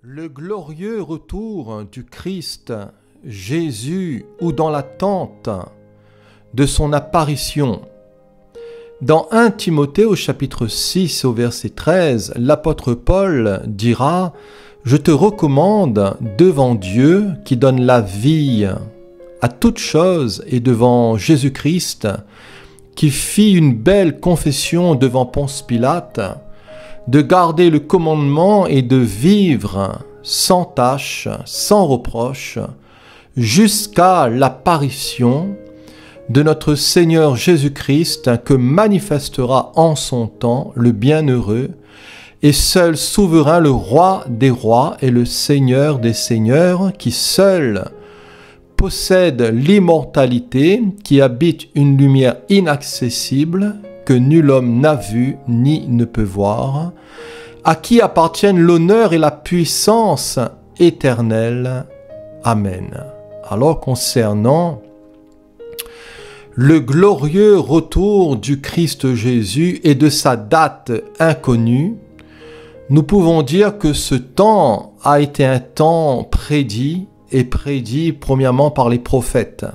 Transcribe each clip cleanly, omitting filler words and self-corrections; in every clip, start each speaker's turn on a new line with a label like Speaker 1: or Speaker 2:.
Speaker 1: Le glorieux retour du Christ Jésus ou dans l'attente de son apparition. Dans 1 Timothée au chapitre 6 au verset 13, l'apôtre Paul dira « Je te recommande devant Dieu qui donne la vie à toute chose et devant Jésus-Christ qui fit une belle confession devant Ponce Pilate, de garder le commandement et de vivre sans tâche, sans reproche, jusqu'à l'apparition de notre Seigneur Jésus-Christ que manifestera en son temps le bienheureux et seul souverain, le roi des rois et le Seigneur des seigneurs, qui seul possède l'immortalité, qui habite une lumière inaccessible, que nul homme n'a vu ni ne peut voir, à qui appartiennent l'honneur et la puissance éternelle. Amen. Alors concernant le glorieux retour du Christ Jésus et de sa date inconnue, nous pouvons dire que ce temps a été un temps prédit premièrement par les prophètes.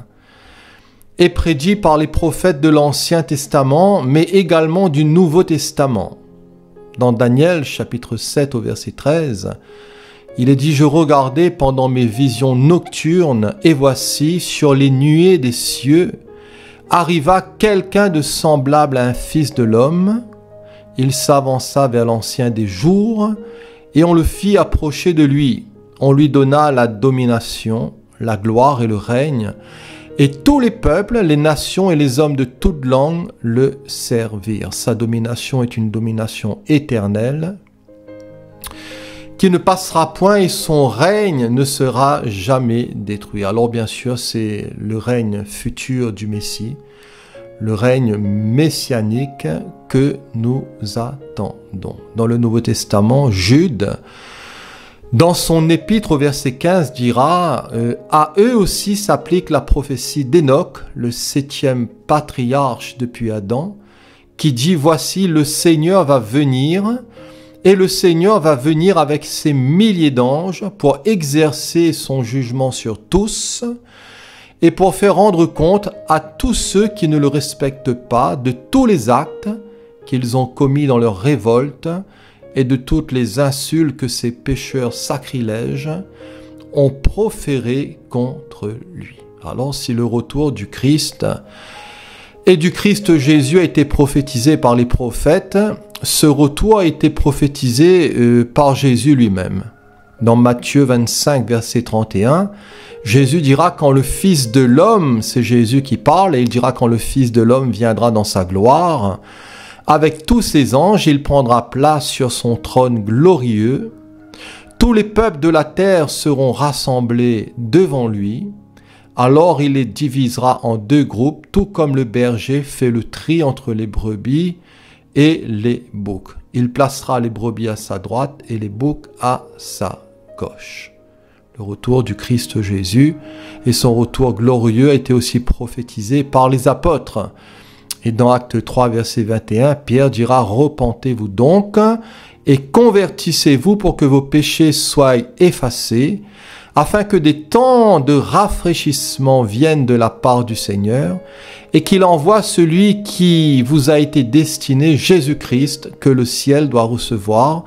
Speaker 1: Et prédit par les prophètes de l'Ancien Testament, mais également du Nouveau Testament. Dans Daniel, chapitre 7, au verset 13, il est dit « Je regardais pendant mes visions nocturnes, et voici, sur les nuées des cieux, arriva quelqu'un de semblable à un fils de l'homme. Il s'avança vers l'Ancien des jours, et on le fit approcher de lui. On lui donna la domination, la gloire et le règne, et tous les peuples, les nations et les hommes de toute langue le servirent. Sa domination est une domination éternelle qui ne passera point et son règne ne sera jamais détruit. Alors bien sûr, c'est le règne futur du Messie, le règne messianique que nous attendons. Dans le Nouveau Testament, Jude, dans son épître au verset 15, dira « À eux aussi s'applique la prophétie d'Enoch, le 7e patriarche depuis Adam, qui dit « Voici, le Seigneur va venir, et le Seigneur va venir avec ses milliers d'anges pour exercer son jugement sur tous et pour faire rendre compte à tous ceux qui ne le respectent pas de tous les actes qu'ils ont commis dans leur révolte, et de toutes les insultes que ces pécheurs sacrilèges ont proférées contre lui. » Alors si le retour du Christ et du Christ Jésus a été prophétisé par les prophètes, ce retour a été prophétisé par Jésus lui-même. Dans Matthieu 25, verset 31, Jésus dira quand le Fils de l'homme, c'est Jésus qui parle, et il dira quand le Fils de l'homme viendra dans sa gloire, avec tous ses anges, il prendra place sur son trône glorieux. Tous les peuples de la terre seront rassemblés devant lui. Alors il les divisera en deux groupes, tout comme le berger fait le tri entre les brebis et les boucs. Il placera les brebis à sa droite et les boucs à sa gauche. Le retour du Christ Jésus et son retour glorieux a été aussi prophétisé par les apôtres. Et dans Acte 3, verset 21, Pierre dira « Repentez-vous donc et convertissez-vous pour que vos péchés soient effacés, afin que des temps de rafraîchissement viennent de la part du Seigneur, et qu'il envoie celui qui vous a été destiné, Jésus-Christ, que le ciel doit recevoir,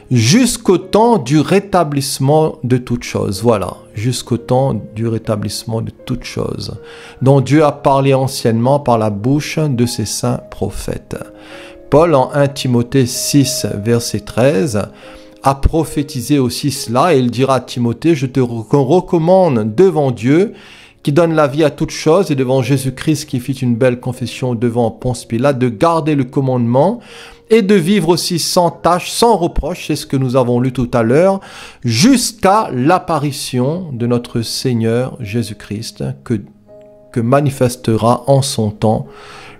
Speaker 1: jusqu'au temps du rétablissement de toutes choses. » Voilà, jusqu'au temps du rétablissement de toutes choses, dont Dieu a parlé anciennement par la bouche de ses saints prophètes. Paul, en 1 Timothée 6, verset 13, a prophétisé aussi cela, et il dira à Timothée « Je te recommande devant Dieu, qui donne la vie à toutes choses, et devant Jésus-Christ qui fit une belle confession devant Ponce Pilate, de garder le commandement, et de vivre aussi sans tâche, sans reproche, c'est ce que nous avons lu tout à l'heure, jusqu'à l'apparition de notre Seigneur Jésus-Christ, que manifestera en son temps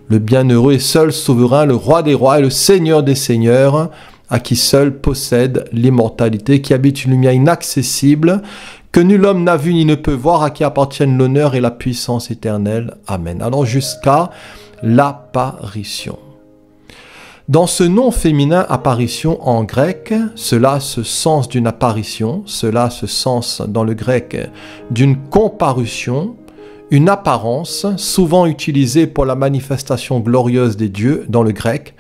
Speaker 1: le bienheureux et seul souverain, le roi des rois et le Seigneur des seigneurs, à qui seul possède l'immortalité, qui habite une lumière inaccessible, que nul homme n'a vu ni ne peut voir, à qui appartiennent l'honneur et la puissance éternelle. Amen. Alors jusqu'à l'apparition. Dans ce nom féminin apparition en grec, cela a ce sens d'une apparition, cela a ce sens dans le grec d'une comparution, une apparence souvent utilisée pour la manifestation glorieuse des dieux dans le grec,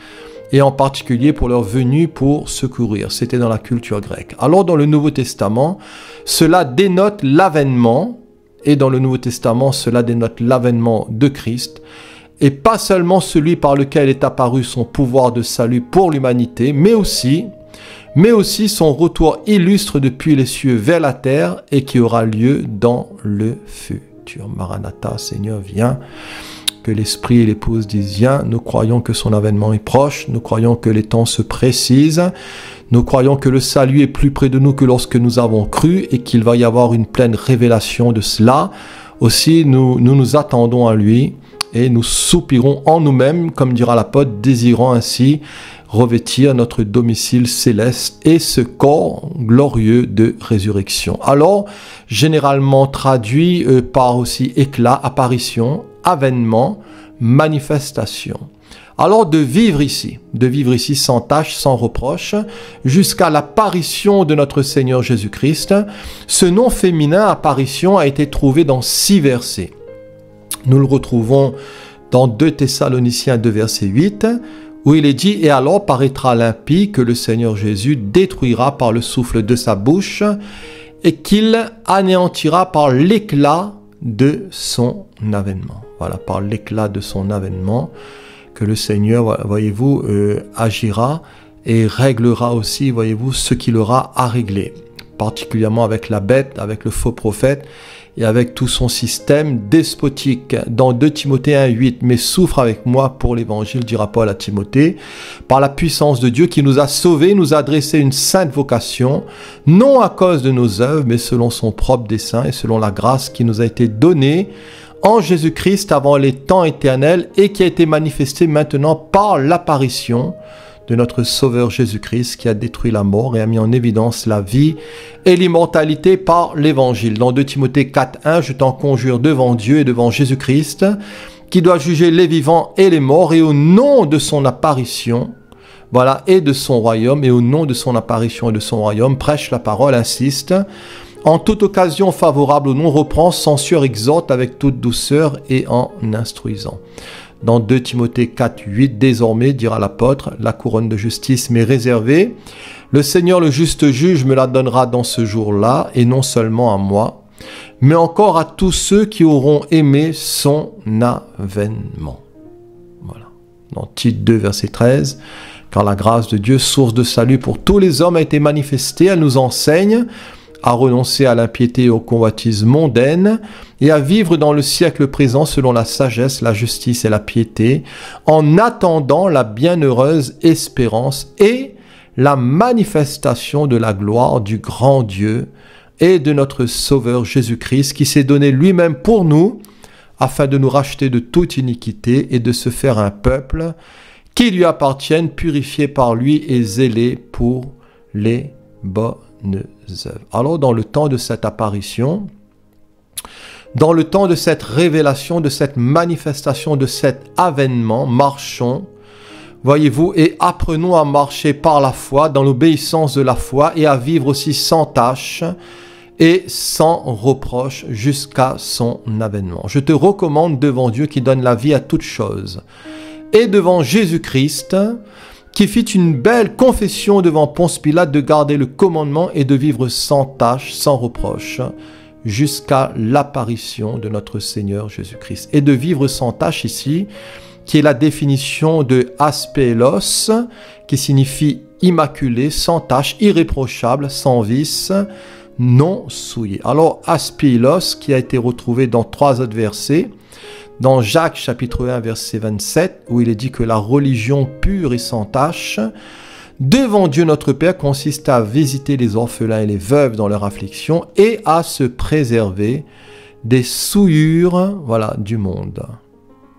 Speaker 1: et en particulier pour leur venue pour secourir. C'était dans la culture grecque. Alors dans le Nouveau Testament, cela dénote l'avènement, et dans le Nouveau Testament, cela dénote l'avènement de Christ, et pas seulement celui par lequel est apparu son pouvoir de salut pour l'humanité, mais aussi son retour illustre depuis les cieux vers la terre et qui aura lieu dans le futur. Maranatha, Seigneur, viens. Que l'Esprit et l'Épouse disent viens. Nous croyons que son avènement est proche, nous croyons que les temps se précisent, nous croyons que le salut est plus près de nous que lorsque nous avons cru et qu'il va y avoir une pleine révélation de cela. Aussi, nous attendons à lui. Et nous soupirons en nous-mêmes, comme dira l'apôtre, désirant ainsi revêtir notre domicile céleste et ce corps glorieux de résurrection. Alors, généralement traduit par aussi éclat, apparition, avènement, manifestation. Alors de vivre ici sans tache, sans reproche, jusqu'à l'apparition de notre Seigneur Jésus-Christ, ce nom féminin apparition a été trouvé dans 6 versets. Nous le retrouvons dans 2 Thessaloniciens 2, verset 8, où il est dit « Et alors paraîtra l'impie que le Seigneur Jésus détruira par le souffle de sa bouche et qu'il anéantira par l'éclat de son avènement. » Voilà, par l'éclat de son avènement, que le Seigneur, voyez-vous, agira et réglera aussi, voyez-vous, ce qu'il aura à régler, particulièrement avec la bête, avec le faux prophète, et avec tout son système despotique. Dans 2 Timothée 1,8, « Mais souffre avec moi pour l'évangile, dira Paul à Timothée, par la puissance de Dieu qui nous a sauvés, nous a adressé une sainte vocation, non à cause de nos œuvres, mais selon son propre dessein et selon la grâce qui nous a été donnée en Jésus-Christ avant les temps éternels et qui a été manifestée maintenant par l'apparition de notre Sauveur Jésus-Christ qui a détruit la mort et a mis en évidence la vie et l'immortalité par l'Évangile. Dans 2 Timothée 4.1, je t'en conjure devant Dieu et devant Jésus-Christ, qui doit juger les vivants et les morts, et au nom de son apparition, voilà, et de son royaume, et au nom de son apparition et de son royaume, prêche la parole, insiste, en toute occasion favorable au non reprend, censure, exhorte avec toute douceur et en instruisant. Dans 2 Timothée 4, 8, désormais, dira l'apôtre, la couronne de justice m'est réservée. Le Seigneur, le juste juge, me la donnera dans ce jour-là, et non seulement à moi, mais encore à tous ceux qui auront aimé son avènement. Voilà. Dans Tite 2, verset 13, car la grâce de Dieu, source de salut pour tous les hommes, a été manifestée, elle nous enseigne à renoncer à l'impiété et aux convoitises mondaines et à vivre dans le siècle présent selon la sagesse, la justice et la piété, en attendant la bienheureuse espérance et la manifestation de la gloire du grand Dieu et de notre Sauveur Jésus-Christ qui s'est donné lui-même pour nous afin de nous racheter de toute iniquité et de se faire un peuple qui lui appartienne, purifié par lui et zélé pour les bonnes œuvres. Alors dans le temps de cette apparition, dans le temps de cette révélation, de cette manifestation, de cet avènement, marchons, voyez-vous, et apprenons à marcher par la foi, dans l'obéissance de la foi, et à vivre aussi sans tâche et sans reproche jusqu'à son avènement. Je te recommande devant Dieu qui donne la vie à toutes choses, et devant Jésus-Christ, qui fit une belle confession devant Ponce Pilate de garder le commandement et de vivre sans tâche, sans reproche, jusqu'à l'apparition de notre Seigneur Jésus-Christ. Et de vivre sans tâche ici, qui est la définition de aspélos, qui signifie immaculé, sans tâche, irréprochable, sans vice, non souillé. Alors aspélos, qui a été retrouvé dans 3 autres versets, dans Jacques chapitre 1 verset 27, où il est dit que la religion pure et sans tache devant Dieu notre Père consiste à visiter les orphelins et les veuves dans leur affliction et à se préserver des souillures, voilà, du monde.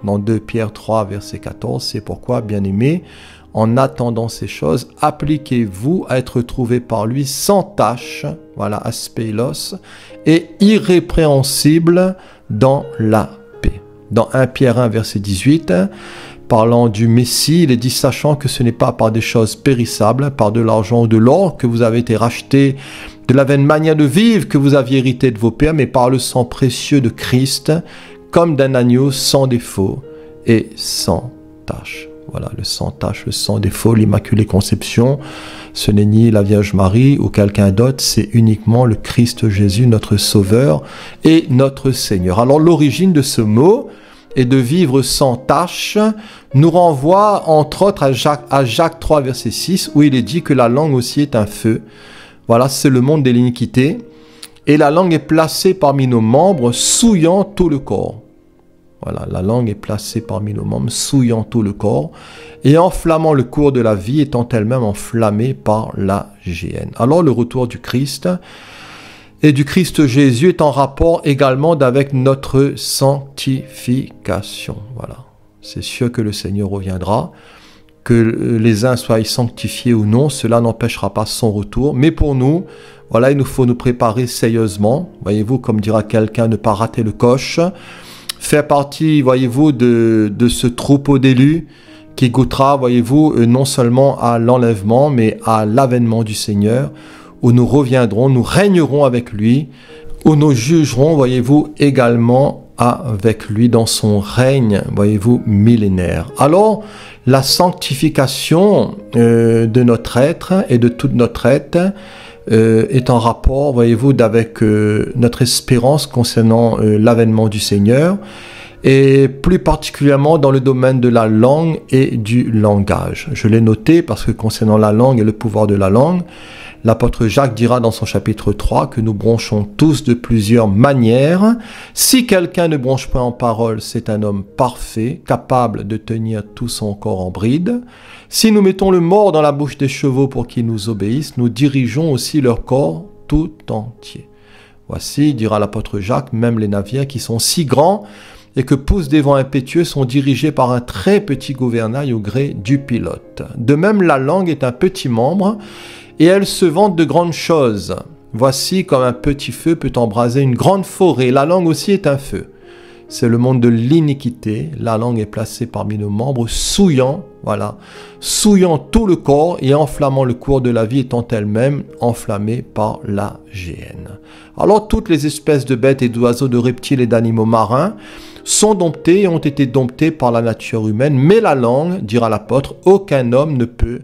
Speaker 1: Dans 2 Pierre 3 verset 14, c'est pourquoi, bien-aimés, en attendant ces choses, appliquez-vous à être trouvés par lui sans tache, voilà, aspélos, et irrépréhensible dans la paix. Dans 1 Pierre 1 verset 18, parlant du Messie, il est dit, sachant que ce n'est pas par des choses périssables, par de l'argent ou de l'or, que vous avez été rachetés de la vaine manière de vivre que vous aviez hérité de vos pères, mais par le sang précieux de Christ, comme d'un agneau sans défaut et sans tache. Voilà, le sans tache, le sans défaut, l'Immaculée Conception, ce n'est ni la Vierge Marie ou quelqu'un d'autre, c'est uniquement le Christ Jésus, notre Sauveur et notre Seigneur. Alors l'origine de ce mot, et de vivre sans tache, nous renvoie entre autres à Jacques 3, verset 6, où il est dit que la langue aussi est un feu. Voilà, c'est le monde de l'iniquité. Et la langue est placée parmi nos membres, souillant tout le corps. Voilà, la langue est placée parmi nos membres, souillant tout le corps, et enflammant le cours de la vie, étant elle-même enflammée par la géhenne. Alors le retour du Christ et du Christ Jésus est en rapport également avec notre sanctification. Voilà, c'est sûr que le Seigneur reviendra, que les uns soient sanctifiés ou non, cela n'empêchera pas son retour. Mais pour nous, voilà, il nous faut nous préparer sérieusement. Voyez-vous, comme dira quelqu'un, ne pas rater le coche. Faire partie, voyez-vous, de ce troupeau d'élus qui goûtera, voyez-vous, non seulement à l'enlèvement, mais à l'avènement du Seigneur, où nous reviendrons, nous régnerons avec lui, où nous jugerons, voyez-vous, également avec lui dans son règne, voyez-vous, millénaire. Alors, la sanctification de notre être et de toute notre être est en rapport, voyez-vous, avec notre espérance concernant l'avènement du Seigneur, et plus particulièrement dans le domaine de la langue et du langage. Je l'ai noté parce que concernant la langue et le pouvoir de la langue, l'apôtre Jacques dira dans son chapitre 3 que nous bronchons tous de plusieurs manières. Si quelqu'un ne bronche pas en parole, c'est un homme parfait, capable de tenir tout son corps en bride. Si nous mettons le mors dans la bouche des chevaux pour qu'ils nous obéissent, nous dirigeons aussi leur corps tout entier. Voici, dira l'apôtre Jacques, même les navires qui sont si grands et que poussent des vents impétueux sont dirigés par un très petit gouvernail au gré du pilote. De même, la langue est un petit membre, et elle se vante de grandes choses. Voici comme un petit feu peut embraser une grande forêt. La langue aussi est un feu. C'est le monde de l'iniquité. La langue est placée parmi nos membres, souillant, voilà, souillant tout le corps et enflammant le cours de la vie, étant elle-même enflammée par la géhenne. Alors toutes les espèces de bêtes et d'oiseaux, de reptiles et d'animaux marins sont domptés et ont été domptés par la nature humaine, mais la langue, dira l'apôtre, aucun homme ne peut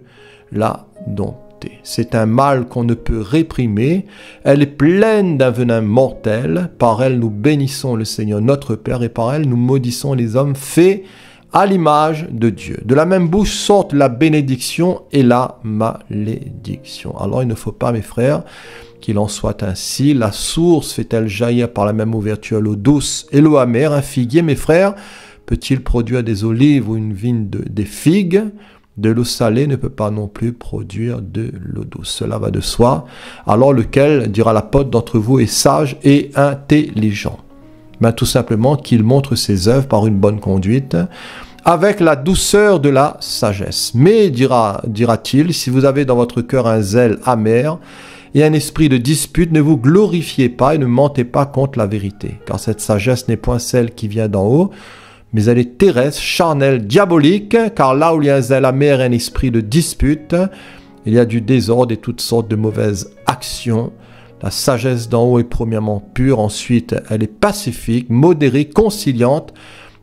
Speaker 1: la dompter. C'est un mal qu'on ne peut réprimer. Elle est pleine d'un venin mortel. Par elle, nous bénissons le Seigneur notre Père, et par elle, nous maudissons les hommes faits à l'image de Dieu. De la même bouche sortent la bénédiction et la malédiction. Alors, il ne faut pas, mes frères, qu'il en soit ainsi. La source fait-elle jaillir par la même ouverture l'eau douce et l'eau amère? Un figuier, mes frères, peut-il produire des olives ou une vigne des figues? De l'eau salée ne peut pas non plus produire de l'eau douce. Cela va de soi. Alors lequel, dira l'apôtre, d'entre vous est sage et intelligent? Ben, tout simplement qu'il montre ses œuvres par une bonne conduite, avec la douceur de la sagesse. Mais, dira-t-il, si vous avez dans votre cœur un zèle amer et un esprit de dispute, ne vous glorifiez pas et ne mentez pas contre la vérité. Car cette sagesse n'est point celle qui vient d'en haut, mais elle est terrestre, charnelle, diabolique, car là où il y a un zèle amer et un esprit de dispute, il y a du désordre et toutes sortes de mauvaises actions. La sagesse d'en haut est premièrement pure, ensuite elle est pacifique, modérée, conciliante,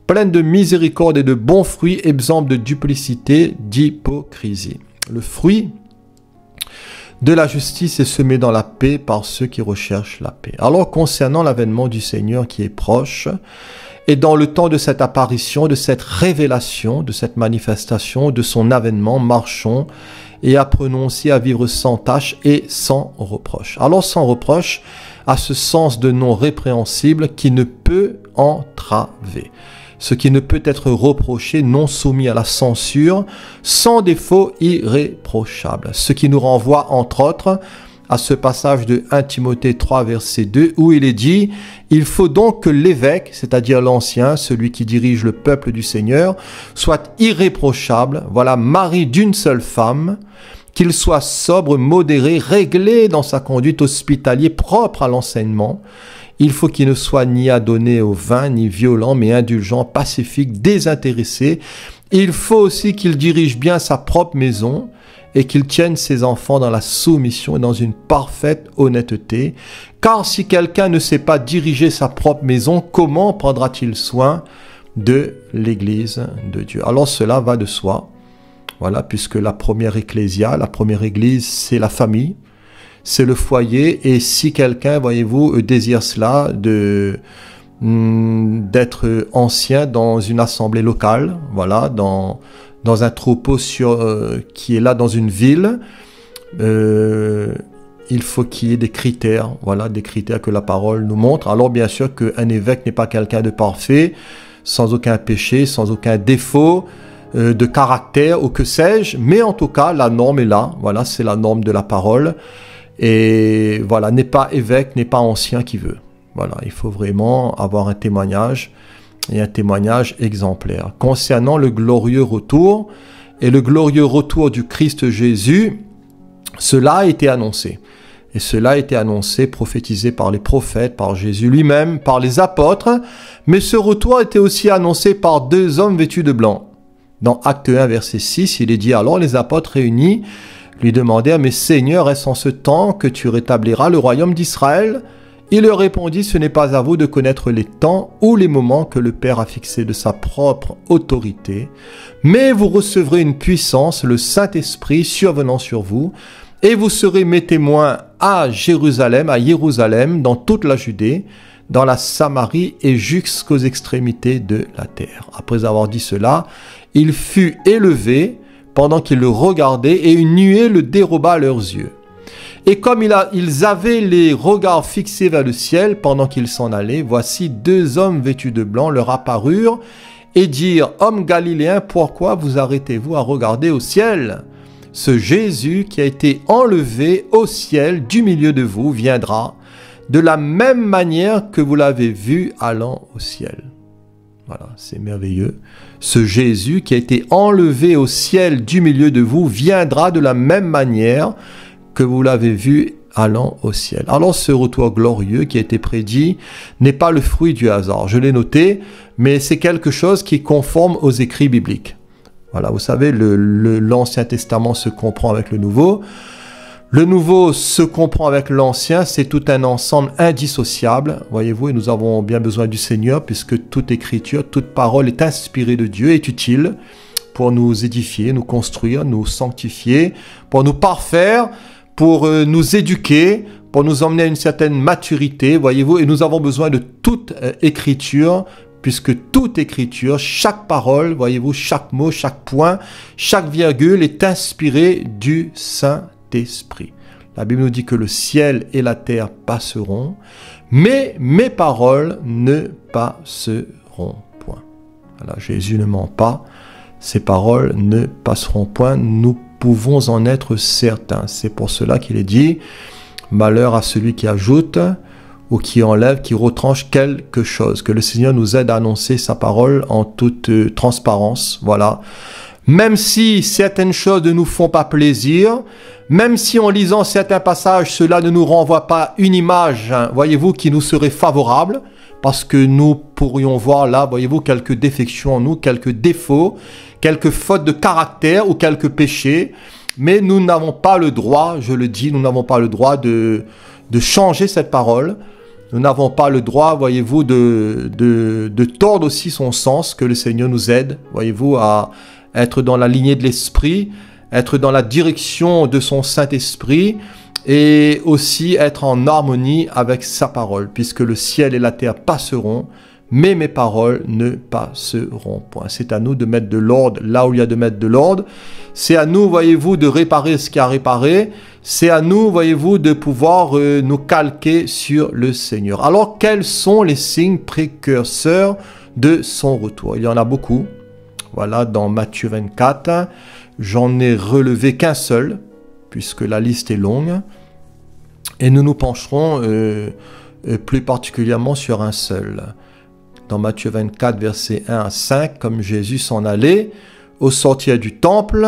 Speaker 1: pleine de miséricorde et de bons fruits, exempte de duplicité, d'hypocrisie. Le fruit de la justice est semé dans la paix par ceux qui recherchent la paix. Alors concernant l'avènement du Seigneur qui est proche, et dans le temps de cette apparition, de cette révélation, de cette manifestation, de son avènement, marchons et apprenons aussi à vivre sans tâche et sans reproche. Alors sans reproche, à ce sens de non répréhensible qui ne peut entraver. Ce qui ne peut être reproché, non soumis à la censure, sans défaut irréprochable. Ce qui nous renvoie entre autres à ce passage de 1 Timothée 3, verset 2, où il est dit « Il faut donc que l'évêque, c'est-à-dire l'ancien, celui qui dirige le peuple du Seigneur, soit irréprochable, voilà, mari d'une seule femme, qu'il soit sobre, modéré, réglé dans sa conduite, hospitalier, propre à l'enseignement. Il faut qu'il ne soit ni adonné au vin, ni violent, mais indulgent, pacifique, désintéressé, Il faut aussi qu'il dirige bien sa propre maison et qu'il tienne ses enfants dans la soumission et dans une parfaite honnêteté. Car si quelqu'un ne sait pas diriger sa propre maison, comment prendra-t-il soin de l'Église de Dieu? Alors cela va de soi, voilà, puisque la première ecclésia, la première Église, c'est la famille, c'est le foyer, et si quelqu'un, voyez-vous, désire cela, d'être ancien dans une assemblée locale, voilà, dans un troupeau qui est là dans une ville, il faut qu'il y ait des critères, voilà, des critères que la parole nous montre. Alors bien sûr qu'un évêque n'est pas quelqu'un de parfait, sans aucun péché, sans aucun défaut de caractère ou que sais-je, mais en tout cas la norme est là, voilà, c'est la norme de la parole, et voilà, n'est pas évêque, n'est pas ancien qui veut. Voilà, il faut vraiment avoir un témoignage, et un témoignage exemplaire. Concernant le glorieux retour, et le glorieux retour du Christ Jésus, cela a été annoncé. Et cela a été annoncé, prophétisé par les prophètes, par Jésus lui-même, par les apôtres, mais ce retour a été aussi annoncé par 2 hommes vêtus de blanc. Dans Acte 1, verset 6, il est dit « Alors les apôtres réunis lui demandèrent « Mais Seigneur, est-ce en ce temps que tu rétabliras le royaume d'Israël ?» Il leur répondit « Ce n'est pas à vous de connaître les temps ou les moments que le Père a fixés de sa propre autorité, mais vous recevrez une puissance, le Saint-Esprit survenant sur vous, et vous serez mes témoins à Jérusalem, dans toute la Judée, dans la Samarie et jusqu'aux extrémités de la terre. » Après avoir dit cela, il fut élevé pendant qu'ils le regardaient, et une nuée le déroba à leurs yeux. Et comme ils avaient les regards fixés vers le ciel pendant qu'ils s'en allaient, voici 2 hommes vêtus de blanc leur apparurent et dirent « Hommes galiléens, pourquoi vous arrêtez-vous à regarder au ciel ? Ce Jésus qui a été enlevé au ciel du milieu de vous viendra de la même manière que vous l'avez vu allant au ciel. » Voilà, c'est merveilleux. Ce Jésus qui a été enlevé au ciel du milieu de vous viendra de la même manière que vous l'avez vu allant au ciel. Alors ce retour glorieux qui a été prédit n'est pas le fruit du hasard. Je l'ai noté, mais c'est quelque chose qui est conforme aux écrits bibliques. Voilà, vous savez, l'Ancien Testament se comprend avec le Nouveau. Le Nouveau se comprend avec l'Ancien, c'est tout un ensemble indissociable, voyez-vous, et nous avons bien besoin du Seigneur puisque toute écriture, toute parole est inspirée de Dieu, est utile pour nous édifier, nous construire, nous sanctifier, pour nous parfaire, pour nous éduquer, pour nous emmener à une certaine maturité, voyez-vous, et nous avons besoin de toute écriture, puisque toute écriture, chaque parole, voyez-vous, chaque mot, chaque point, chaque virgule est inspirée du Saint-Esprit. La Bible nous dit que le ciel et la terre passeront, mais mes paroles ne passeront point. Voilà, Jésus ne ment pas, ses paroles ne passeront point, nous pouvons en être certains. C'est pour cela qu'il est dit « Malheur à celui qui ajoute ou qui enlève, qui retranche quelque chose. » Que le Seigneur nous aide à annoncer sa parole en toute transparence. Voilà. Même si certaines choses ne nous font pas plaisir, même si en lisant certains passages, cela ne nous renvoie pas une image, hein, voyez-vous, qui nous serait favorable, parce que nous pourrions voir là, voyez-vous, quelques défections en nous, quelques défauts, quelques fautes de caractère ou quelques péchés, mais nous n'avons pas le droit, je le dis, nous n'avons pas le droit de changer cette parole. Nous n'avons pas le droit, voyez-vous, de tordre aussi son sens, que le Seigneur nous aide, voyez-vous, à être dans la lignée de l'Esprit, être dans la direction de son Saint-Esprit, et aussi être en harmonie avec sa parole, puisque le ciel et la terre passeront, mais mes paroles ne passeront point. C'est à nous de mettre de l'ordre là où il y a de mettre de l'ordre. C'est à nous, voyez-vous, de réparer ce qui a réparé. C'est à nous, voyez-vous, de pouvoir nous calquer sur le Seigneur. Alors, quels sont les signes précurseurs de son retour? Il y en a beaucoup. Voilà, dans Matthieu 24, j'en ai relevé qu'un seul, puisque la liste est longue. Et nous nous pencherons plus particulièrement sur un seul. Dans Matthieu 24, versets 1 à 5, comme Jésus s'en allait, au sortir du temple,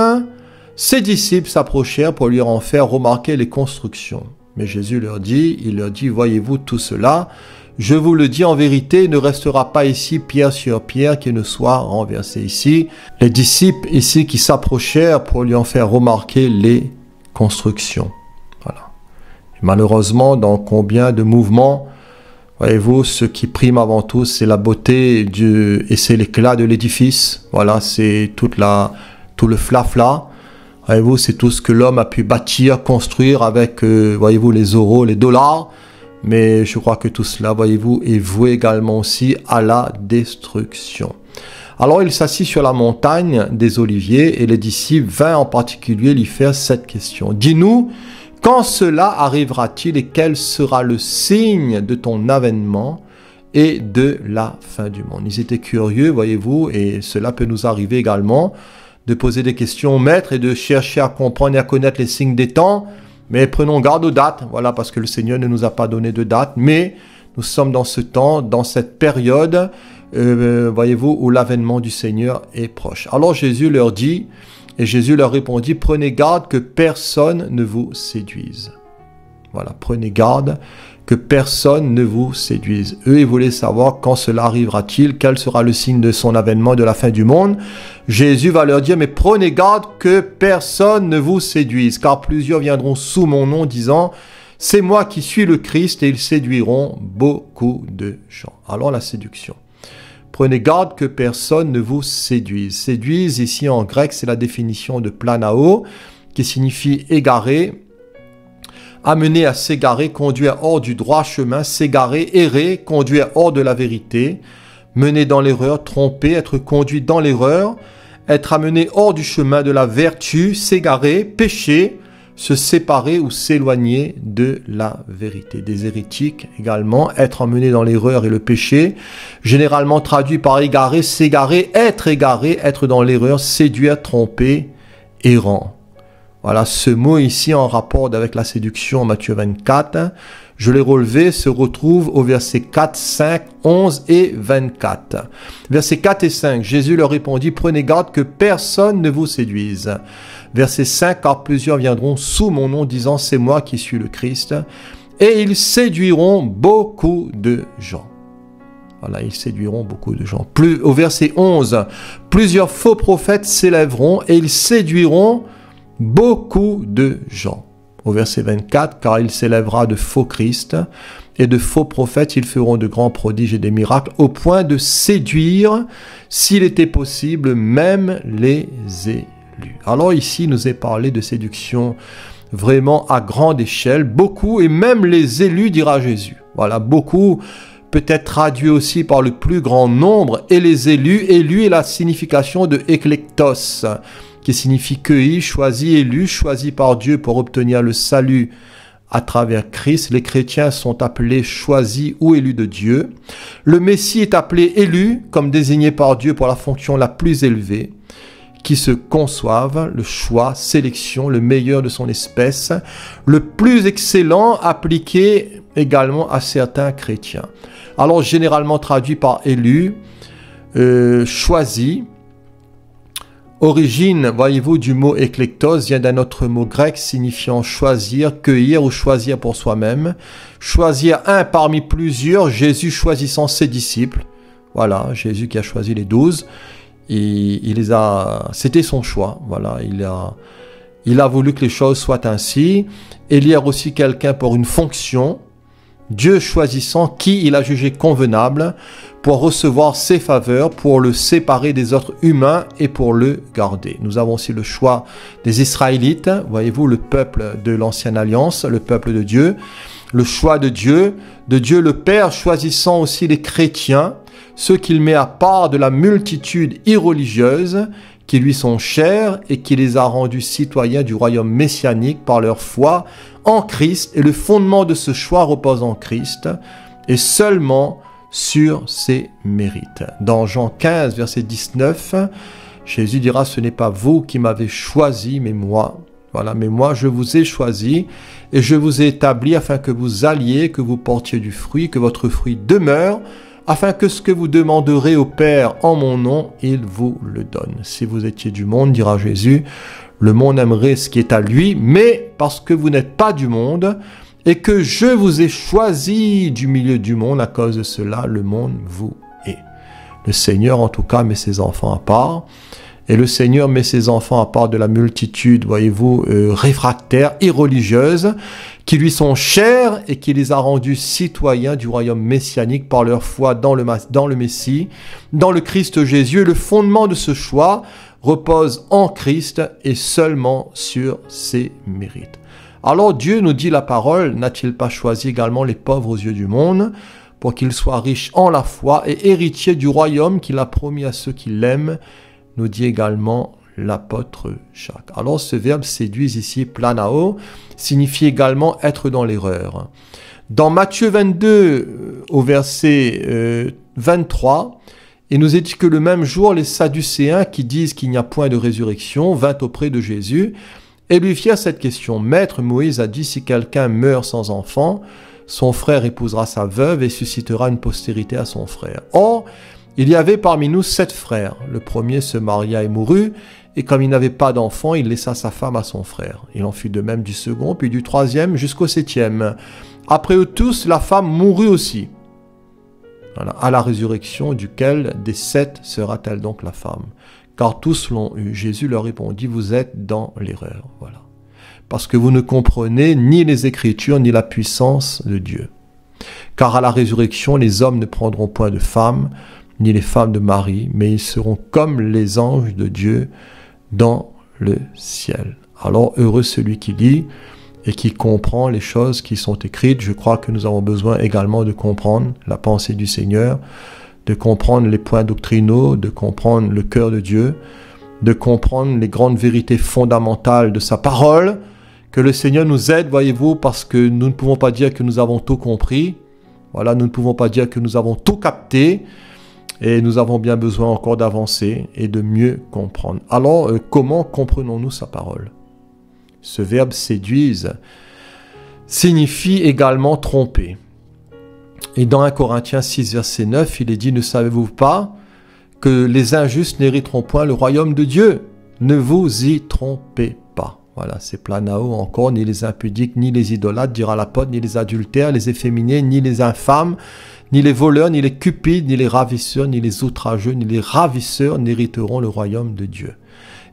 Speaker 1: ses disciples s'approchèrent pour lui en faire remarquer les constructions. Mais Jésus il leur dit, voyez-vous tout cela, Je vous le dis en vérité, il ne restera pas ici pierre sur pierre qui ne soit renversée. Ici, les disciples ici qui s'approchèrent pour lui en faire remarquer les constructions. Voilà. Et malheureusement, dans combien de mouvements, voyez-vous, ce qui prime avant tout, c'est la beauté et c'est l'éclat de l'édifice. Voilà, c'est tout le flafla. Voyez-vous, c'est tout ce que l'homme a pu bâtir, construire avec, voyez-vous, les euros, les dollars. Mais je crois que tout cela, voyez-vous, est voué également aussi à la destruction. Alors, il s'assit sur la montagne des Oliviers et les disciples vinrent en particulier lui faire cette question. Dis-nous, quand cela arrivera-t-il et quel sera le signe de ton avènement et de la fin du monde? Ils étaient curieux, voyez-vous, et cela peut nous arriver également, de poser des questions au maître et de chercher à comprendre et à connaître les signes des temps. Mais prenons garde aux dates, voilà, parce que le Seigneur ne nous a pas donné de date, mais nous sommes dans ce temps, dans cette période, voyez-vous, où l'avènement du Seigneur est proche. Alors Jésus leur dit, et Jésus leur répondit, prenez garde que personne ne vous séduise. Voilà, prenez garde que personne ne vous séduise. Eux, ils voulaient savoir quand cela arrivera-t-il, quel sera le signe de son avènement, de la fin du monde. Jésus va leur dire, mais prenez garde que personne ne vous séduise, car plusieurs viendront sous mon nom disant, c'est moi qui suis le Christ, et ils séduiront beaucoup de gens. Alors la séduction. Prenez garde que personne ne vous séduise. Séduise, ici en grec, c'est la définition de planao, qui signifie égarer, amener à s'égarer, conduire hors du droit chemin, s'égarer, errer, conduire hors de la vérité, mener dans l'erreur, tromper, être conduit dans l'erreur, être amené hors du chemin de la vertu, s'égarer, pécher, se séparer ou s'éloigner de la vérité. Des hérétiques également, être emmené dans l'erreur et le péché, généralement traduit par égarer, s'égarer, être dans l'erreur, séduire, tromper, errant. Voilà, ce mot ici en rapport avec la séduction en Matthieu 24, je l'ai relevé, se retrouve au verset 4, 5, 11 et 24. Versets 4 et 5, Jésus leur répondit, prenez garde que personne ne vous séduise. Verset 5, car plusieurs viendront sous mon nom disant, c'est moi qui suis le Christ, et ils séduiront beaucoup de gens. Voilà, ils séduiront beaucoup de gens. Au verset 11, plusieurs faux prophètes s'élèveront et ils séduiront beaucoup de gens. Au verset 24, car il s'élèvera de faux Christ et de faux prophètes, ils feront de grands prodiges et des miracles au point de séduire, s'il était possible, même les élus. Alors ici, il nous est parlé de séduction vraiment à grande échelle, beaucoup et même les élus, dira Jésus. Voilà, beaucoup peut être traduit aussi par le plus grand nombre et les élus. Élus est la signification de eklektos, qui signifie cueilli, choisi, élu, choisi par Dieu pour obtenir le salut à travers Christ. Les chrétiens sont appelés choisis ou élus de Dieu. Le Messie est appelé élu, comme désigné par Dieu pour la fonction la plus élevée, qui se conçoivent, le choix, sélection, le meilleur de son espèce, le plus excellent appliqué également à certains chrétiens. Alors généralement traduit par élu, choisi. Origine, voyez-vous, du mot eklektos vient d'un autre mot grec signifiant choisir, cueillir ou choisir pour soi-même. Choisir un parmi plusieurs, Jésus choisissant ses disciples. Voilà, Jésus qui a choisi les 12. Et c'était son choix. Voilà, il a voulu que les choses soient ainsi. Élire aussi quelqu'un pour une fonction. Dieu choisissant qui il a jugé convenable pour recevoir ses faveurs, pour le séparer des autres humains et pour le garder. Nous avons aussi le choix des Israélites, voyez-vous, le peuple de l'Ancienne Alliance, le peuple de Dieu. Le choix de Dieu le Père choisissant aussi les chrétiens, ceux qu'il met à part de la multitude irreligieuse qui lui sont chers et qui les a rendus citoyens du royaume messianique par leur foi en Christ. Et le fondement de ce choix repose en Christ et seulement sur ses mérites. Dans Jean 15, verset 19, Jésus dira, ce n'est pas vous qui m'avez choisi, mais moi. Voilà, mais moi je vous ai choisi et je vous ai établi afin que vous alliez, que vous portiez du fruit, que votre fruit demeure, afin que ce que vous demanderez au Père en mon nom, il vous le donne. Si vous étiez du monde, dira Jésus, le monde aimerait ce qui est à lui, mais parce que vous n'êtes pas du monde, et que je vous ai choisi du milieu du monde, à cause de cela, le monde vous hait. Le Seigneur, en tout cas, met ses enfants à part. Et le Seigneur met ses enfants à part de la multitude, voyez-vous, réfractaires et religieuses, qui lui sont chers et qui les a rendus citoyens du royaume messianique par leur foi dans le Messie, dans le Christ Jésus. Et le fondement de ce choix repose en Christ et seulement sur ses mérites. Alors Dieu, nous dit la parole, n'a-t-il pas choisi également les pauvres aux yeux du monde pour qu'ils soient riches en la foi et héritiers du royaume qu'il a promis à ceux qui l'aiment, nous dit également l'apôtre Jacques. Alors ce verbe séduise ici, planao, signifie également être dans l'erreur. Dans Matthieu 22, au verset 23, il nous est dit que le même jour, les Sadducéens qui disent qu'il n'y a point de résurrection vinrent auprès de Jésus et lui firent cette question. Maître, Moïse a dit, si quelqu'un meurt sans enfant, son frère épousera sa veuve et suscitera une postérité à son frère. Or, il y avait parmi nous 7 frères. Le premier se maria et mourut, et comme il n'avait pas d'enfant, il laissa sa femme à son frère. Il en fut de même du second, puis du troisième, jusqu'au 7e. Après eux tous, la femme mourut aussi. Voilà. À la résurrection duquel des 7 sera-t-elle donc la femme? Car tous l'ont eu. Jésus leur répondit, vous êtes dans l'erreur. Voilà. Parce que vous ne comprenez ni les Écritures, ni la puissance de Dieu. Car à la résurrection, les hommes ne prendront point de femmes, ni les femmes de Marie, mais ils seront comme les anges de Dieu dans le ciel. Alors heureux celui qui lit et qui comprend les choses qui sont écrites. Je crois que nous avons besoin également de comprendre la pensée du Seigneur, de comprendre les points doctrinaux, de comprendre le cœur de Dieu, de comprendre les grandes vérités fondamentales de sa parole. Que le Seigneur nous aide, voyez-vous, parce que nous ne pouvons pas dire que nous avons tout compris. Voilà, nous ne pouvons pas dire que nous avons tout capté. Et nous avons bien besoin encore d'avancer et de mieux comprendre. Alors, comment comprenons-nous sa parole? Ce verbe séduise signifie également tromper. Et dans 1 Corinthiens 6, verset 9, il est dit, ne savez-vous pas que les injustes n'hériteront point le royaume de Dieu? Ne vous y trompez pas. Voilà, c'est planao encore, ni les impudiques, ni les idolâtres, dira l'apôtre, ni les adultères, les efféminés, ni les infâmes, ni les voleurs, ni les cupides, ni les ravisseurs, ni les outrageux, ni les ravisseurs n'hériteront le royaume de Dieu.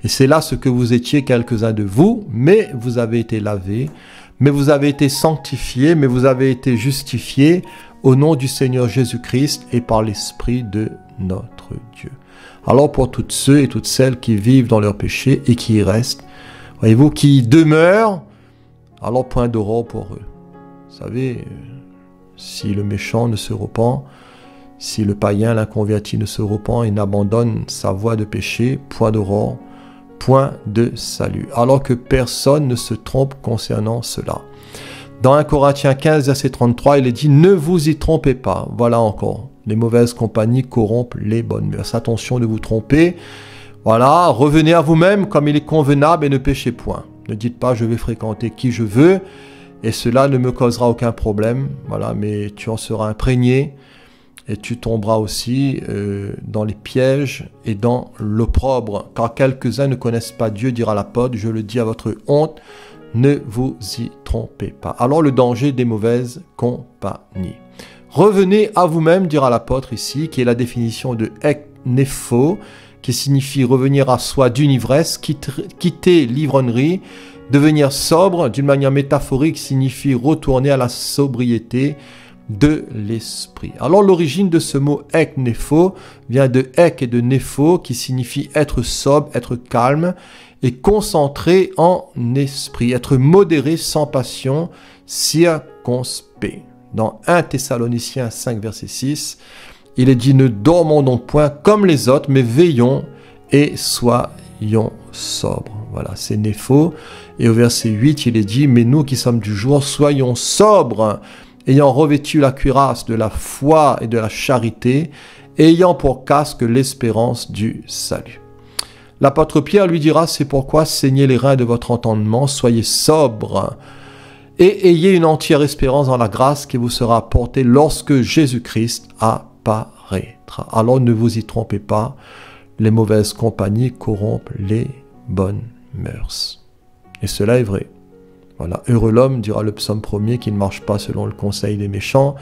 Speaker 1: Et c'est là ce que vous étiez quelques-uns de vous, mais vous avez été lavés, mais vous avez été sanctifiés, mais vous avez été justifiés au nom du Seigneur Jésus-Christ et par l'Esprit de notre Dieu. Alors pour tous ceux et toutes celles qui vivent dans leur péché et qui y restent, voyez-vous, qui y demeurent, alors point d'aurore pour eux. Vous savez, si le méchant ne se repent, si le païen, l'inconverti ne se repent et n'abandonne sa voie de péché, point d'aurore, point de salut. Alors que personne ne se trompe concernant cela. Dans 1 Corinthiens 15, verset 33, il est dit « Ne vous y trompez pas ». Voilà encore. Les mauvaises compagnies corrompent les bonnes mœurs. Attention de vous tromper. Voilà, revenez à vous-même comme il est convenable et ne péchez point. Ne dites pas « Je vais fréquenter qui je veux ». Et cela ne me causera aucun problème, voilà, mais tu en seras imprégné et tu tomberas aussi dans les pièges et dans l'opprobre. Car quelques-uns ne connaissent pas Dieu, dira l'apôtre, je le dis à votre honte, ne vous y trompez pas. Alors le danger des mauvaises compagnies. Revenez à vous-même, dira l'apôtre ici, qui est la définition de eknepho, qui signifie revenir à soi d'une ivresse, quitter l'ivrognerie. Devenir sobre, d'une manière métaphorique, signifie retourner à la sobriété de l'esprit. Alors l'origine de ce mot eknepho vient de ek et de nepho, qui signifie être sobre, être calme et concentré en esprit, être modéré sans passion, circonspect. Dans 1 Thessaloniciens 5, verset 6, il est dit « Ne dormons donc point comme les autres, mais veillons et soyons sobres. » Voilà, c'est nepho. Et au verset 8, il est dit « Mais nous qui sommes du jour, soyons sobres, ayant revêtu la cuirasse de la foi et de la charité, ayant pour casque l'espérance du salut. » L'apôtre Pierre lui dira « C'est pourquoi saignez les reins de votre entendement, soyez sobres, et ayez une entière espérance dans la grâce qui vous sera apportée lorsque Jésus-Christ apparaîtra. » Alors ne vous y trompez pas, les mauvaises compagnies corrompent les bonnes mœurs. Et cela est vrai. Voilà, heureux l'homme, dira le psaume 1er, qui ne marche pas selon le conseil des méchants,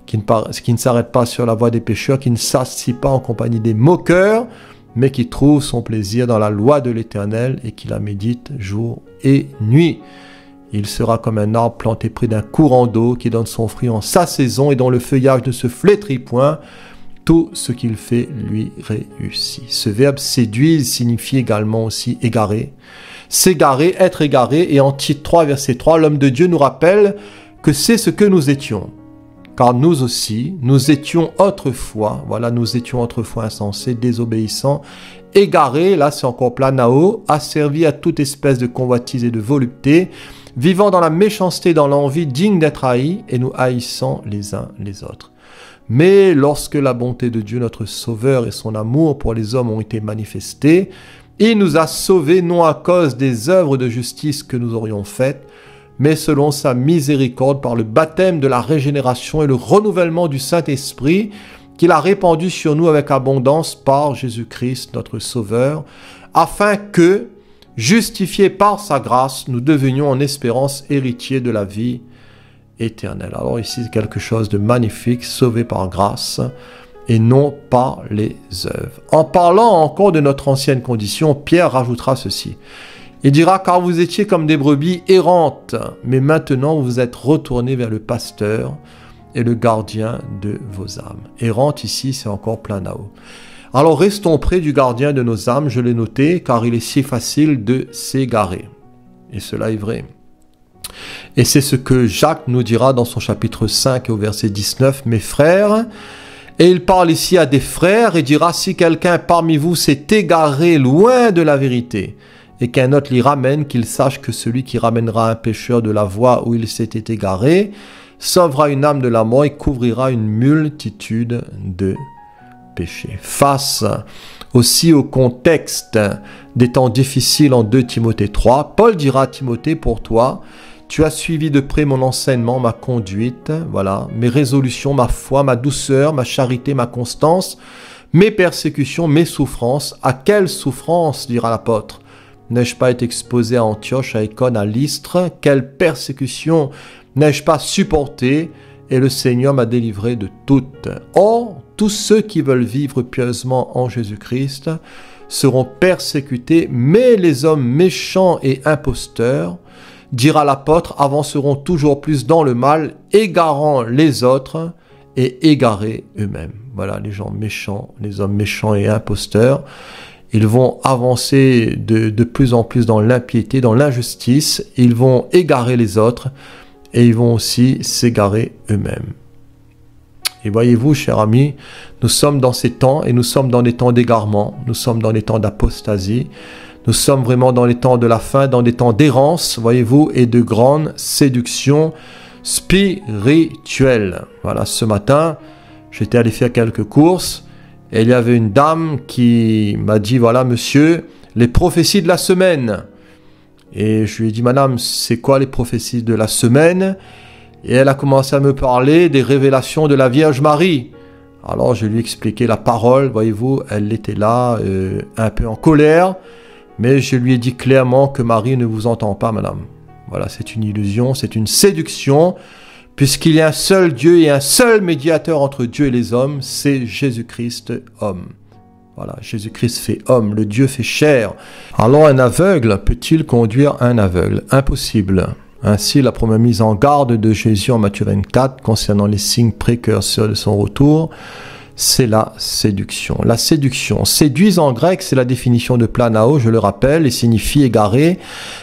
Speaker 1: qui ne s'arrête pas sur la voie des pécheurs, qui ne s'assit pas en compagnie des moqueurs, mais qui trouve son plaisir dans la loi de l'Éternel et qui la médite jour et nuit. Il sera comme un arbre planté près d'un courant d'eau qui donne son fruit en sa saison et dont le feuillage ne se flétrit point. Tout ce qu'il fait lui réussit. Ce verbe séduire signifie également aussi égarer. S'égarer, être égaré. Et en Tite 3, verset 3, l'homme de Dieu nous rappelle que c'est ce que nous étions. Car nous aussi, nous étions autrefois, nous étions autrefois insensés, désobéissants, égarés, là c'est encore planao, asservis à toute espèce de convoitise et de volupté, vivant dans la méchanceté, dans l'envie, dignes d'être haïs, et nous haïssant les uns les autres. Mais lorsque la bonté de Dieu, notre Sauveur, et son amour pour les hommes ont été manifestés, il nous a sauvés non à cause des œuvres de justice que nous aurions faites, mais selon sa miséricorde par le baptême de la régénération et le renouvellement du Saint-Esprit qu'il a répandu sur nous avec abondance par Jésus-Christ, notre Sauveur, afin que, justifiés par sa grâce, nous devenions en espérance héritiers de la vie éternelle. Alors ici, c'est quelque chose de magnifique, sauvé par grâce et non par les œuvres. En parlant encore de notre ancienne condition, Pierre rajoutera ceci. Il dira, car vous étiez comme des brebis errantes, mais maintenant vous vous êtes retournés vers le pasteur et le gardien de vos âmes. Errante ici, c'est encore planao. Alors restons près du gardien de nos âmes, je l'ai noté, car il est si facile de s'égarer. Et cela est vrai. Et c'est ce que Jacques nous dira dans son chapitre 5 au verset 19, « Mes frères », et il parle ici à des frères et dira, « Si quelqu'un parmi vous s'est égaré loin de la vérité, et qu'un autre l'y ramène, qu'il sache que celui qui ramènera un pécheur de la voie où il s'était égaré, sauvera une âme de la mort et couvrira une multitude de péchés. » Face aussi au contexte des temps difficiles en 2 Timothée 3, Paul dira à Timothée, pour toi, tu as suivi de près mon enseignement, ma conduite, mes résolutions, ma foi, ma douceur, ma charité, ma constance, mes persécutions, mes souffrances. À quelle souffrance, dira l'apôtre? N'ai-je pas été exposé à Antioche, à Icône, à Lystre? Quelle persécution n'ai-je pas supporté? Et le Seigneur m'a délivré de toutes. Or, tous ceux qui veulent vivre pieusement en Jésus-Christ seront persécutés, mais les hommes méchants et imposteurs, dira l'apôtre, avanceront toujours plus dans le mal, égarant les autres et égarés eux-mêmes. Voilà, les gens méchants, les hommes méchants et imposteurs, ils vont avancer de plus en plus dans l'impiété, dans l'injustice, ils vont égarer les autres et ils vont aussi s'égarer eux-mêmes. Et voyez-vous, chers amis, nous sommes dans ces temps et nous sommes dans des temps d'égarement, nous sommes dans des temps d'apostasie, nous sommes vraiment dans les temps de la fin, dans des temps d'errance, voyez-vous, et de grande séduction spirituelle. Voilà, ce matin, j'étais allé faire quelques courses et il y avait une dame qui m'a dit, voilà, monsieur, les prophéties de la semaine. Et je lui ai dit, madame, c'est quoi les prophéties de la semaine? Et elle a commencé à me parler des révélations de la Vierge Marie. Alors je lui ai expliqué la parole, voyez-vous, elle était là, un peu en colère. Mais je lui ai dit clairement que Marie ne vous entend pas, madame. Voilà, c'est une illusion, c'est une séduction, puisqu'il y a un seul Dieu et un seul médiateur entre Dieu et les hommes, c'est Jésus-Christ, homme. Voilà, Jésus-Christ fait homme, le Dieu fait chair. Alors un aveugle peut-il conduire un aveugle? Impossible. Ainsi, la première mise en garde de Jésus en Matthieu 24 concernant les signes précurseurs de son retour, c'est la séduction. La séduction, séduise en grec, c'est la définition de planao, je le rappelle, et signifie égarer,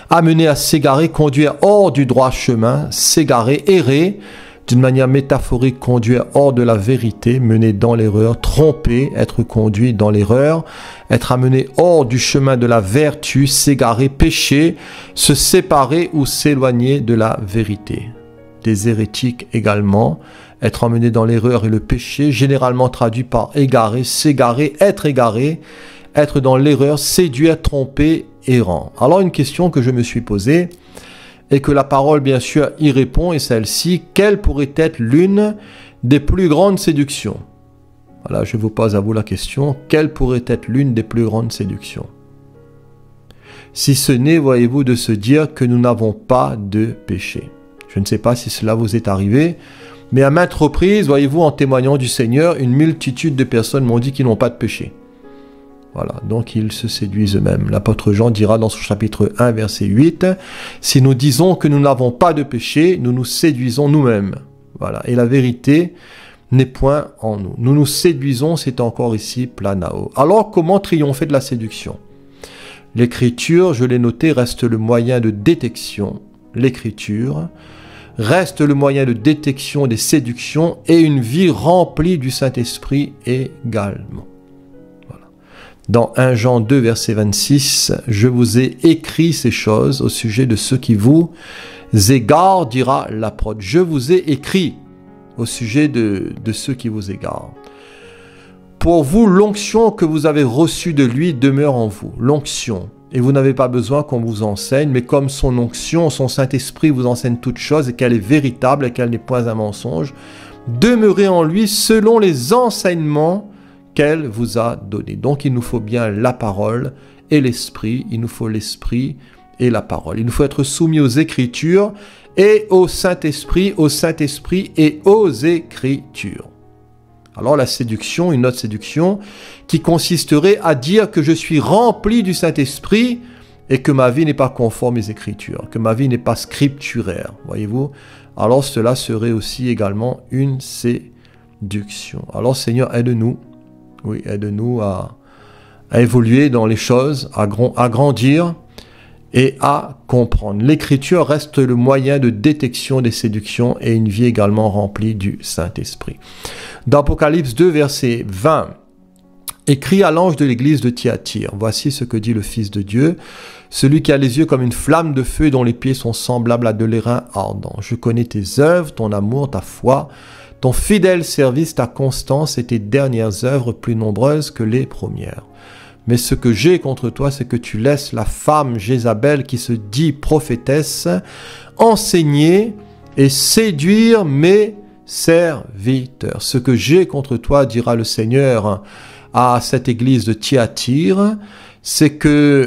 Speaker 1: amener à s'égarer, conduire hors du droit chemin, s'égarer, errer, d'une manière métaphorique, conduire hors de la vérité, mener dans l'erreur, tromper, être conduit dans l'erreur, être amené hors du chemin de la vertu, s'égarer, pécher, se séparer ou s'éloigner de la vérité. Des hérétiques également, être emmené dans l'erreur et le péché, généralement traduit par égarer, s'égarer, être dans l'erreur, séduire, tromper, errant. Alors une question que je me suis posée, et que la parole bien sûr y répond, est celle-ci, quelle pourrait être l'une des plus grandes séductions? Voilà, je vous pose à vous la question, quelle pourrait être l'une des plus grandes séductions? si ce n'est, voyez-vous, de se dire que nous n'avons pas de péché. Je ne sais pas si cela vous est arrivé, mais à maintes reprises, voyez-vous, en témoignant du Seigneur, une multitude de personnes m'ont dit qu'ils n'ont pas de péché. Voilà, donc ils se séduisent eux-mêmes. L'apôtre Jean dira dans son chapitre 1, verset 8, « Si nous disons que nous n'avons pas de péché, nous nous séduisons nous-mêmes. » Voilà, et la vérité n'est point en nous. Nous nous séduisons, c'est encore ici planao. Alors, comment triompher de la séduction? L'Écriture, je l'ai noté, reste le moyen de détection. L'Écriture reste le moyen de détection des séductions et une vie remplie du Saint-Esprit également. Voilà. Dans 1 Jean 2, verset 26, « Je vous ai écrit ces choses au sujet de ceux qui vous égarent, dira l'apôtre. » Je vous ai écrit au sujet de ceux qui vous égarent. Pour vous, l'onction que vous avez reçue de lui demeure en vous. L'onction. Et vous n'avez pas besoin qu'on vous enseigne, mais comme son onction, son Saint-Esprit vous enseigne toutes choses et qu'elle est véritable et qu'elle n'est point un mensonge, demeurez en lui selon les enseignements qu'elle vous a donnés. Donc il nous faut bien la parole et l'esprit. Il nous faut l'esprit et la parole. Il nous faut être soumis aux Écritures et au Saint-Esprit et aux Écritures. Alors la séduction, une autre séduction, qui consisterait à dire que je suis rempli du Saint-Esprit et que ma vie n'est pas conforme aux Écritures, que ma vie n'est pas scripturaire, voyez-vous. Alors cela serait aussi également une séduction. Alors Seigneur, aide-nous, oui, aide-nous à évoluer dans les choses, à grandir et à comprendre. L'Écriture reste le moyen de détection des séductions et une vie également remplie du Saint-Esprit. Dans Apocalypse 2, verset 20, « Écrit à l'ange de l'église de Thyatire, voici ce que dit le Fils de Dieu, celui qui a les yeux comme une flamme de feu et dont les pieds sont semblables à de l'airain ardent. Je connais tes œuvres, ton amour, ta foi, ton fidèle service, ta constance et tes dernières œuvres plus nombreuses que les premières. Mais ce que j'ai contre toi, c'est que tu laisses la femme Jézabel qui se dit prophétesse enseigner et séduire mes serviteurs. Ce que j'ai contre toi, dira le Seigneur à cette église de Thyatire, c'est que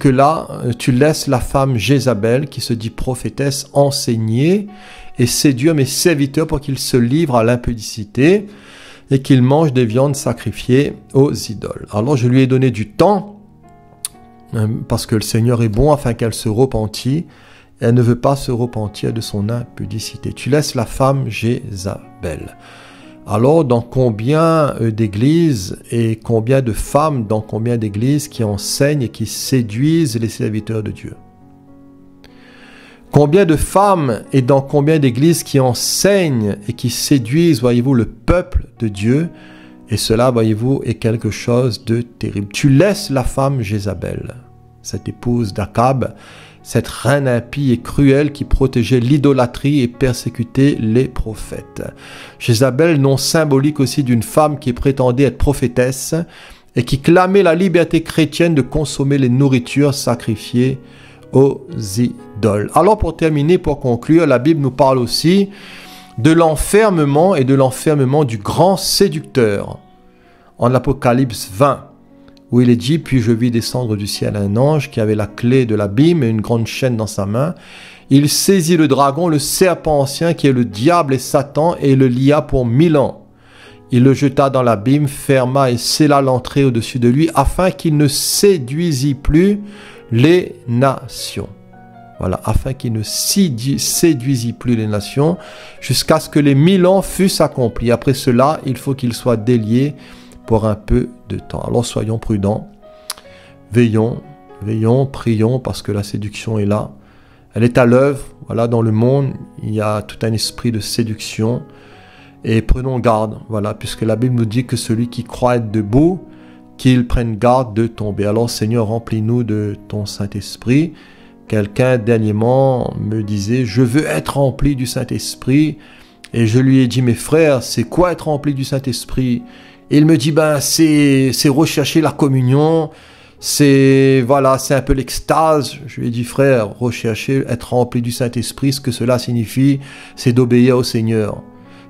Speaker 1: là, tu laisses la femme Jézabel qui se dit prophétesse enseigner et séduire mes serviteurs pour qu'ils se livrent à l'impudicité et qu'ils mangent des viandes sacrifiées aux idoles. Alors je lui ai donné du temps, parce que le Seigneur est bon, afin qu'elle se repentisse. Elle ne veut pas se repentir de son impudicité. Tu laisses la femme Jézabel. Alors, dans combien d'églises et combien de femmes dans combien d'églises qui enseignent et qui séduisent les serviteurs de Dieu? Combien de femmes et dans combien d'églises qui enseignent et qui séduisent, voyez-vous, le peuple de Dieu? Et cela, voyez-vous, est quelque chose de terrible. Tu laisses la femme Jézabel, cette épouse d'Akab, cette reine impie et cruelle qui protégeait l'idolâtrie et persécutait les prophètes. Jézabel, nom symbolique aussi d'une femme qui prétendait être prophétesse et qui clamait la liberté chrétienne de consommer les nourritures sacrifiées aux idoles. Alors pour terminer, pour conclure, la Bible nous parle aussi de l'enfermement et de l'enfermement du grand séducteur en Apocalypse 20. Où il est dit, puis je vis descendre du ciel un ange qui avait la clé de l'abîme et une grande chaîne dans sa main. Il saisit le dragon, le serpent ancien qui est le diable et Satan et le lia pour 1000 ans. Il le jeta dans l'abîme, ferma et scella l'entrée au-dessus de lui afin qu'il ne séduisît plus les nations. Voilà, afin qu'il ne séduisît plus les nations jusqu'à ce que les 1000 ans fussent accomplis. Après cela, il faut qu'il soit délié pour un peu de temps. Alors soyons prudents, veillons, prions parce que la séduction est là. Elle est à l'œuvre. Voilà, dans le monde, il y a tout un esprit de séduction et prenons garde. Voilà, puisque la Bible nous dit que celui qui croit être debout, qu'il prenne garde de tomber. Alors Seigneur, remplis-nous de ton Saint-Esprit. Quelqu'un dernièrement me disait, je veux être rempli du Saint-Esprit. Et je lui ai dit, mes frères, c'est quoi être rempli du Saint-Esprit? Et il me dit, c'est rechercher la communion, c'est un peu l'extase. Je lui ai dit, frère, rechercher, être rempli du Saint-Esprit, ce que cela signifie, c'est d'obéir au Seigneur.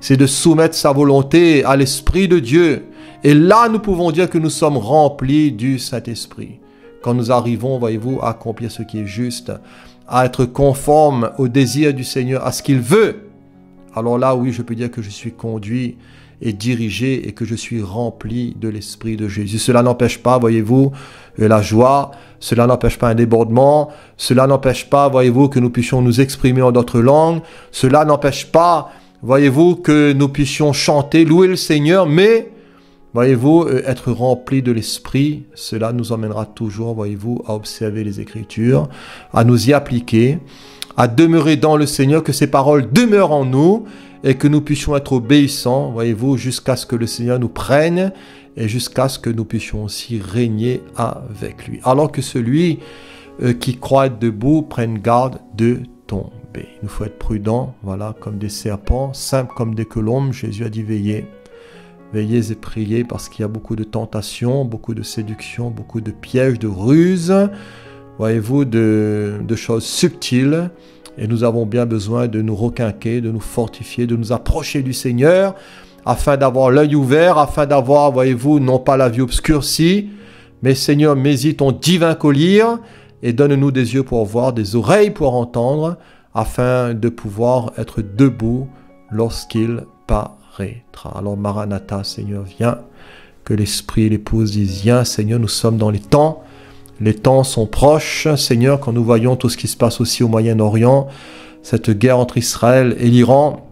Speaker 1: C'est de soumettre sa volonté à l'Esprit de Dieu. Et là, nous pouvons dire que nous sommes remplis du Saint-Esprit. quand nous arrivons, voyez-vous, à accomplir ce qui est juste, à être conforme au désir du Seigneur, à ce qu'il veut, alors là, oui, je peux dire que je suis conduit et dirigé et que je suis rempli de l'Esprit de Jésus. Cela n'empêche pas, voyez-vous, la joie, cela n'empêche pas un débordement, cela n'empêche pas, voyez-vous, que nous puissions nous exprimer en d'autres langues, cela n'empêche pas, voyez-vous, que nous puissions chanter, louer le Seigneur, mais, voyez-vous, être rempli de l'Esprit, cela nous emmènera toujours, voyez-vous, à observer les Écritures, à nous y appliquer, à demeurer dans le Seigneur, que ses paroles demeurent en nous et que nous puissions être obéissants, voyez-vous, jusqu'à ce que le Seigneur nous prenne et jusqu'à ce que nous puissions aussi régner avec lui. Alors que celui qui croit être debout prenne garde de tomber. Il nous faut être prudents, voilà, comme des serpents, simples comme des colombes. Jésus a dit veillez. Veillez et priez parce qu'il y a beaucoup de tentations, beaucoup de séductions, beaucoup de pièges, de ruses, voyez-vous, de choses subtiles. Et nous avons bien besoin de nous requinquer, de nous fortifier, de nous approcher du Seigneur, afin d'avoir l'œil ouvert, afin d'avoir, voyez-vous, non pas la vue obscurcie, mais Seigneur, mets-y ton divin collier, et donne-nous des yeux pour voir, des oreilles pour entendre, afin de pouvoir être debout lorsqu'il paraîtra. Alors Maranatha, Seigneur, viens, que l'Esprit et l'Épouse disent, viens, Seigneur, nous sommes dans les temps sont proches, Seigneur, quand nous voyons tout ce qui se passe aussi au Moyen-Orient, cette guerre entre Israël et l'Iran,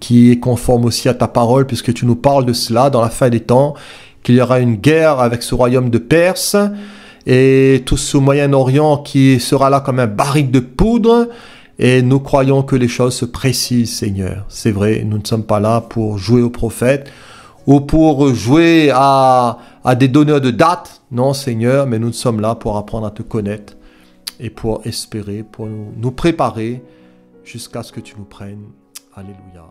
Speaker 1: qui est conforme aussi à ta parole, puisque tu nous parles de cela dans la fin des temps, qu'il y aura une guerre avec ce royaume de Perse, et tout ce Moyen-Orient qui sera là comme un barrique de poudre, et nous croyons que les choses se précisent, Seigneur. C'est vrai, nous ne sommes pas là pour jouer aux prophètes, ou pour jouer à des donneurs de dates. Non, Seigneur, mais nous sommes là pour apprendre à te connaître et pour espérer, pour nous préparer jusqu'à ce que tu nous prennes. Alléluia.